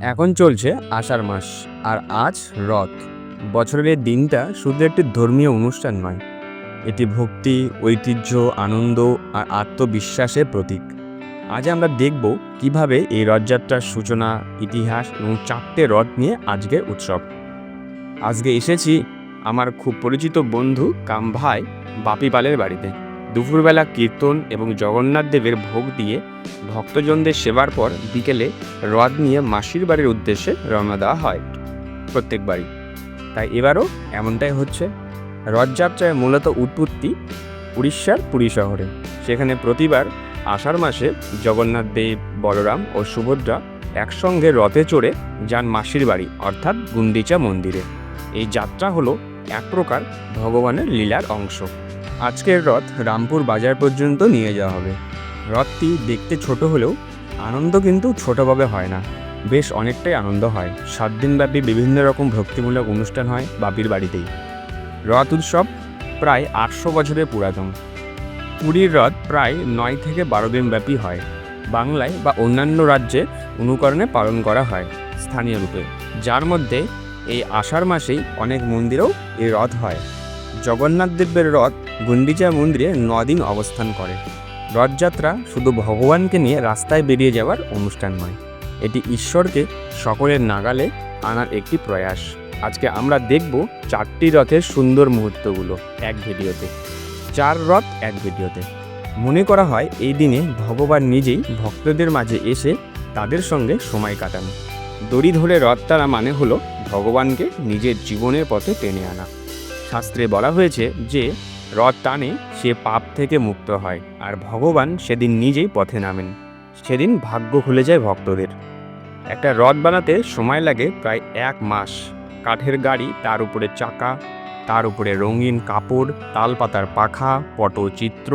এখন চলছে আষাঢ় মাস, আর আজ রথ। বছরের এই দিনটা শুধু একটি ধর্মীয় অনুষ্ঠান নয়, এটি ভক্তি, ঐতিহ্য, আনন্দ আর আত্মবিশ্বাসের প্রতীক। আজ আমরা দেখব কিভাবে এই রথযাত্রার সূচনা, ইতিহাস এবং 4টে রথ নিয়ে আজকের উৎসব। আজকে এসেছি আমার খুব পরিচিত বন্ধু কাম ভাই বাপি পালের বাড়িতে। দুপুরবেলা কীর্তন এবং জগন্নাথ দেবের ভোগ দিয়ে ভক্তজনদের সেবার পর বিকেলে রথ নিয়ে মাসির বাড়ির উদ্দেশ্যে রওনা দেওয়া হয় প্রত্যেকবারই। তাই এবারও এমনটাই হচ্ছে। রথযাত্রায় মূলত উৎপত্তি উড়িষ্যার পুরী শহরে। সেখানে প্রতিবার আষাঢ় মাসে জগন্নাথ দেব, বলরাম ও সুভদ্রা একসঙ্গে রথে চড়ে যান মাসির বাড়ি অর্থাৎ গুন্ডিচা মন্দিরে। এই যাত্রা হলো এক প্রকার ভগবানের লীলার অংশ। আজকের রথ রামপুর বাজার পর্যন্ত নিয়ে যাওয়া হবে। রথটি দেখতে ছোট হলেও আনন্দ কিন্তু ছোটোভাবে হয় না, বেশ অনেকটাই আনন্দ হয়। 7 দিনব্যাপী বিভিন্ন রকম ভক্তিমূলক অনুষ্ঠান হয় বাপির বাড়িতেই। রথ উৎসব প্রায় 800 বছরের পুরাতন। পুরীর রথ প্রায় 9 থেকে 12 দিন ব্যাপী হয়। বাংলায় বা অন্যান্য রাজ্যে অনুকরণে পালন করা হয় স্থানীয় রূপে, যার মধ্যে এই আষাঢ় মাসেই অনেক মন্দিরেও এই রথ হয়। জগন্নাথ দেবের রথ গুন্ডিচা মন্দিরে 9 দিন অবস্থান করে। রথযাত্রা শুধু ভগবানকে নিয়ে রাস্তায় বেরিয়ে যাওয়ার অনুষ্ঠান নয়, এটি ঈশ্বরকে সকলের নাগালে আনার একটি প্রয়াস। আজকে আমরা দেখব 4টি রথের সুন্দর মুহূর্তগুলো এক ভিডিওতে। 4 রথ এক ভিডিওতে। মনে করা হয় এই দিনে ভগবান নিজেই ভক্তদের মাঝে এসে তাদের সঙ্গে সময় কাটান। দড়ি ধরে রথ টানা মানে হলো ভগবানকে নিজের জীবনের পথে টেনে আনা। শাস্ত্রে বলা হয়েছে যে রথ টানে সে পাপ থেকে মুক্ত হয়, আর ভগবান সেদিন নিজেই পথে নামেন। সেদিন ভাগ্য খুলে যায় ভক্তদের। একটা রথ বানাতে সময় লাগে প্রায় 1 মাস। কাঠের গাড়ি, তার উপরে চাকা, তার উপরে রঙিন কাপড়, তালপাতার পাখা, পটচিত্র,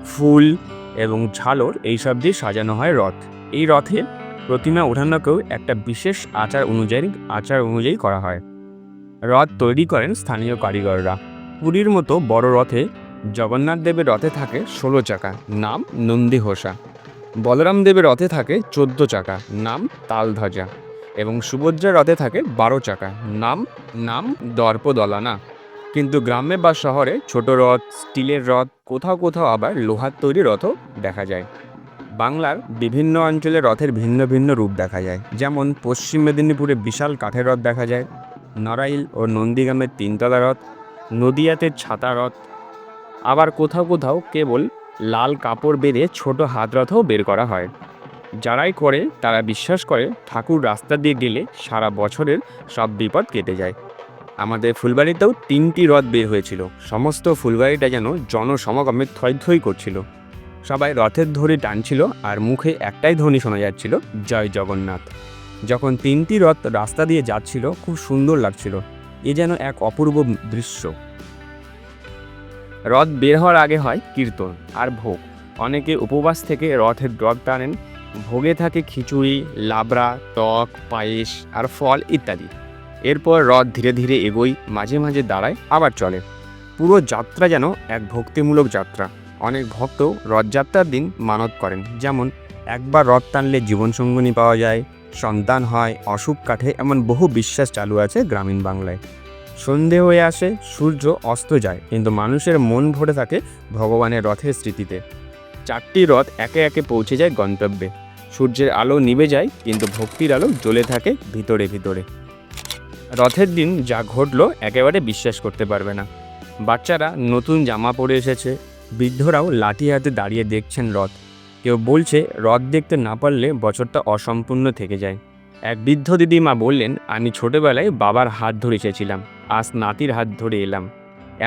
ফুল এবং ঝালর এইসব দিয়ে সাজানো হয় রথ। এই রথে প্রতিমা ওঠানোকেও একটা বিশেষ আচার অনুযায়ী করা হয়। রথ তৈরি করেন স্থানীয় কারিগররা। পুরীর মতো বড় রথে জগন্নাথ দেবের রথে থাকে 16 চাকা, নাম নন্দীঘোষা। বলরাম দেবের রথে থাকে 14 চাকা, নাম তালধ্বজা। এবং সুভদ্রার রথে থাকে 12 চাকা, নাম দর্পদলনা। কিন্তু গ্রামে বা শহরে ছোট রথ, স্টিলের রথ, কোথাও কোথাও আবার লোহার তৈরি রথও দেখা যায়। বাংলার বিভিন্ন অঞ্চলে রথের ভিন্ন ভিন্ন রূপ দেখা যায়। যেমন পশ্চিম মেদিনীপুরে বিশাল কাঠের রথ দেখা যায়, নড়াইল ও নন্দীগ্রামের 3তলা রথ, নদিয়াতে ছাতা রথ। আবার কোথাও কোথাও কেবল লাল কাপড় বেঁধে ছোট হাত রথও বের করা হয়। যারাই করে তারা বিশ্বাস করে ঠাকুর রাস্তা দিয়ে গেলে সারা বছরের সব বিপদ কেটে যায়। আমাদের ফুলবাড়িতেও 3টি রথ বের হয়েছিল। সমস্ত ফুলবাড়িটা যেন জনসমাগমে থই থই করছিল। সবাই রথের ধরে টানছিল আর মুখে একটাই ধ্বনি শোনা যাচ্ছিল, জয় জগন্নাথ। যখন 3টি রথ রাস্তা দিয়ে যাচ্ছিল খুব সুন্দর লাগছিল। এ যেন এক অপূর্ব দৃশ্য। রথ বের হওয়ার আগে হয় কীর্তন আর ভোগ। অনেকে উপবাস থেকে রথের রথ টানেন। ভোগে থাকে খিচুড়ি, লাবড়া, টক, পায়েস আর ফল ইত্যাদি। এরপর রথ ধীরে ধীরে এগোয়, মাঝে মাঝে দাঁড়ায়, আবার চলে। পুরো যাত্রা যেন এক ভক্তিমূলক যাত্রা। অনেক ভক্ত রথযাত্রার দিন মানত করেন, যেমন একবার রথ টানলে জীবনসঙ্গিনী পাওয়া যায়, সন্তান হয়, অসুখ কাটে, এমন বহু বিশ্বাস চালু আছে গ্রামীণ বাংলায়। সন্ধে হয়ে আসে, সূর্য অস্ত যায়, কিন্তু মানুষের মন ভরে থাকে ভগবানের রথের স্মৃতিতে। 4টি রথ একে একে পৌঁছে যায় গন্তব্যে। সূর্যের আলো নিভে যায়, কিন্তু ভক্তির আলো জ্বলে থাকে ভিতরে ভিতরে। রথের দিন যা ঘটলো একেবারে বিশ্বাস করতে পারবে না। বাচ্চারা নতুন জামা পরে এসেছে, বৃদ্ধরাও লাঠি হাতে দাঁড়িয়ে দেখছেন রথ। কেউ বলছে রথ দেখতে না পারলে বছরটা অসম্পূর্ণ থেকে যায়। এক বৃদ্ধ দিদিমা বললেন, আমি ছোটবেলায় বাবার হাত ধরে এসেছিলাম, আজ নাতির হাত ধরে এলাম।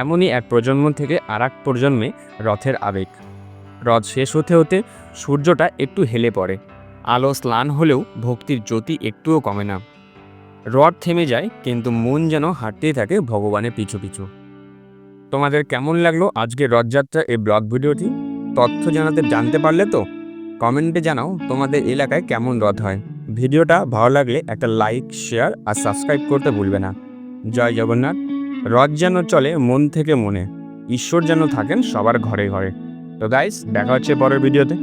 এমনই এক প্রজন্ম থেকে আর এক প্রজন্মে রথের আবেগ। রথ শেষ হতে হতে সূর্যটা একটু হেলে পড়ে। আলো স্নান হলেও ভক্তির জ্যোতি একটুও কমে না। রথ থেমে যায়, কিন্তু মন যেন হাঁটতেই থাকে ভগবানের পিছু পিছু। তোমাদের কেমন লাগলো আজকের রথযাত্রা এই ব্লগ ভিডিওটি? তথ্য জানতে পারলে তো? কমেন্টে জানাও তোমাদের এলাকায় কেমন রথ হয়। ভিডিওটা ভালো লাগলে একটা লাইক, শেয়ার আর সাবস্ক্রাইব করতে ভুলবে না। জয় জগন্নাথ। রথ যেন চলে মন থেকে মনে, ঈশ্বর যেন থাকেন সবার ঘরে ঘরে। তো গাইস, দেখা হচ্ছে পরের ভিডিওতে।